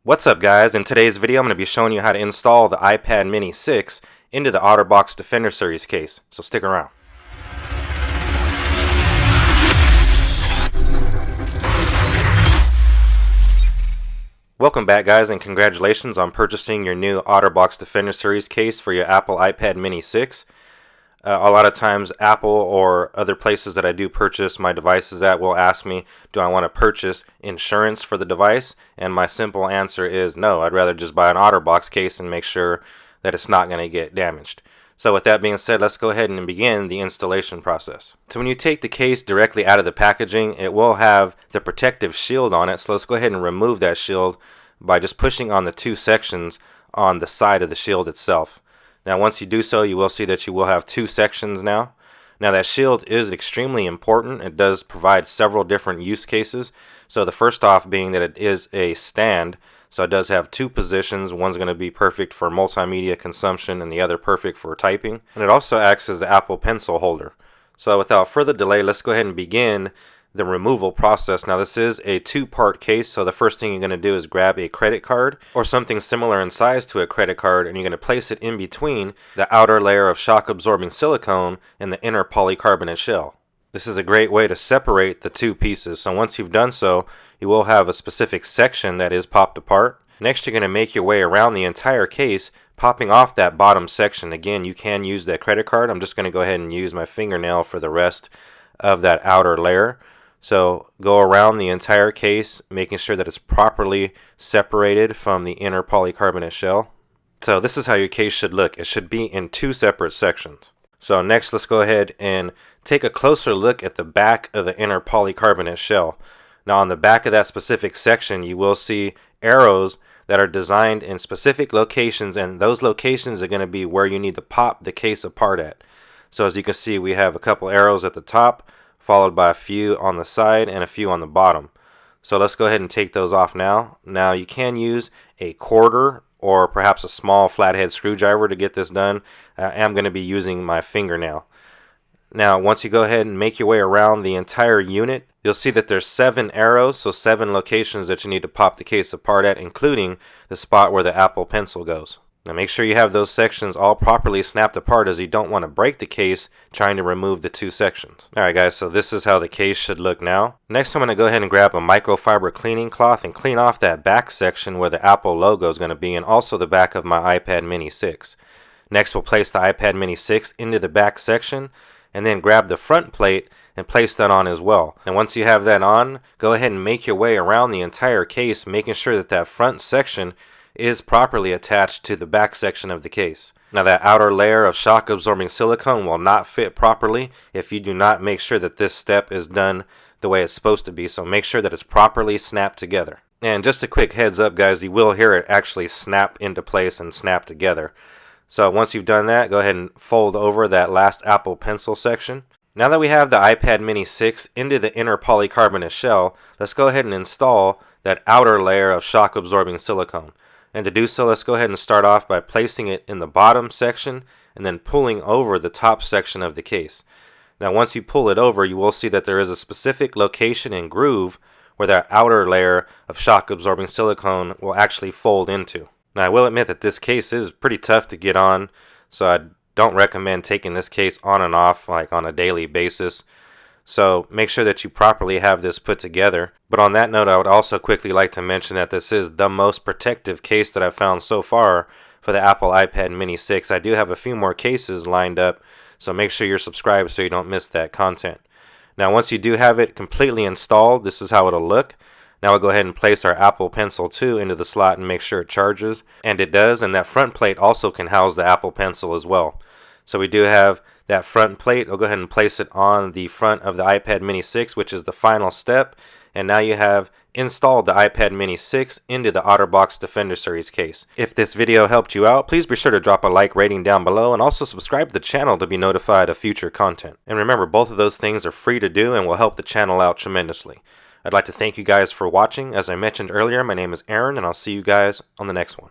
What's up guys, in today's video I'm going to be showing you how to install the iPad mini 6 into the OtterBox Defender Series case, so stick around. Welcome back guys, and congratulations on purchasing your new OtterBox Defender Series case for your Apple iPad mini 6. A lot of times Apple or other places that I do purchase my devices at will ask me, do I want to purchase insurance for the device? And my simple answer is no. I'd rather just buy an OtterBox case and make sure that it's not going to get damaged. So with that being said, let's go ahead and begin the installation process. So when you take the case directly out of the packaging, it will have the protective shield on it. So let's go ahead and remove that shield by just pushing on the two sections on the side of the shield itself. Now once you do so, you will see that you will have two sections now. Now that shield is extremely important. It does provide several different use cases. So the first off being that it is a stand. So it does have two positions. One's going to be perfect for multimedia consumption and the other perfect for typing. And it also acts as the Apple Pencil holder. So without further delay, let's go ahead and begin the removal process. Now this is a two-part case, so the first thing you're going to do is grab a credit card or something similar in size to a credit card, and you're going to place it in between the outer layer of shock-absorbing silicone and the inner polycarbonate shell. This is a great way to separate the two pieces. So once you've done so, you will have a specific section that is popped apart. Next, you're going to make your way around the entire case, popping off that bottom section. Again, you can use that credit card. I'm just going to go ahead and use my fingernail for the rest of that outer layer. So go around the entire case, making sure that it's properly separated from the inner polycarbonate shell. So this is how your case should look. It should be in two separate sections. So next, let's go ahead and take a closer look at the back of the inner polycarbonate shell. Now on the back of that specific section, you will see arrows that are designed in specific locations, and those locations are going to be where you need to pop the case apart at. So as you can see, we have a couple arrows at the top, followed by a few on the side and a few on the bottom. So let's go ahead and take those off now. Now you can use a quarter or perhaps a small flathead screwdriver to get this done. I am going to be using my fingernail. Now once you go ahead and make your way around the entire unit, you'll see that there's 7 arrows, so 7 locations that you need to pop the case apart at, including the spot where the Apple Pencil goes. Now make sure you have those sections all properly snapped apart, as you don't want to break the case trying to remove the two sections. Alright guys, so this is how the case should look now. Next I'm going to go ahead and grab a microfiber cleaning cloth and clean off that back section where the Apple logo is going to be, and also the back of my iPad mini 6. Next we'll place the iPad mini 6 into the back section, and then grab the front plate and place that on as well. And once you have that on, go ahead and make your way around the entire case, making sure that that front section is properly attached to the back section of the case. Now that outer layer of shock absorbing silicone will not fit properly if you do not make sure that this step is done the way it's supposed to be, so make sure that it's properly snapped together. And just a quick heads up guys, you will hear it actually snap into place and snap together. So once you've done that, go ahead and fold over that last Apple Pencil section. Now that we have the iPad mini 6 into the inner polycarbonate shell, let's go ahead and install that outer layer of shock absorbing silicone. And to do so, let's go ahead and start off by placing it in the bottom section and then pulling over the top section of the case. Now once you pull it over, you will see that there is a specific location and groove where that outer layer of shock absorbing silicone will actually fold into. Now I will admit that this case is pretty tough to get on, so I don't recommend taking this case on and off like on a daily basis. So make sure that you properly have this put together. But on that note, I would also quickly like to mention that this is the most protective case that I've found so far for the Apple iPad mini 6. I do have a few more cases lined up, so make sure you're subscribed so you don't miss that content. Now once you do have it completely installed, this is how it'll look. Now we'll go ahead and place our Apple Pencil 2 into the slot and make sure it charges. And it does, and that front plate also can house the Apple Pencil as well. So we do have that front plate. I'll go ahead and place it on the front of the iPad mini 6, which is the final step. And now you have installed the iPad mini 6 into the OtterBox Defender Series case. If this video helped you out, please be sure to drop a like rating down below, and also subscribe to the channel to be notified of future content. And remember, both of those things are free to do and will help the channel out tremendously. I'd like to thank you guys for watching. As I mentioned earlier, my name is Aaron, and I'll see you guys on the next one.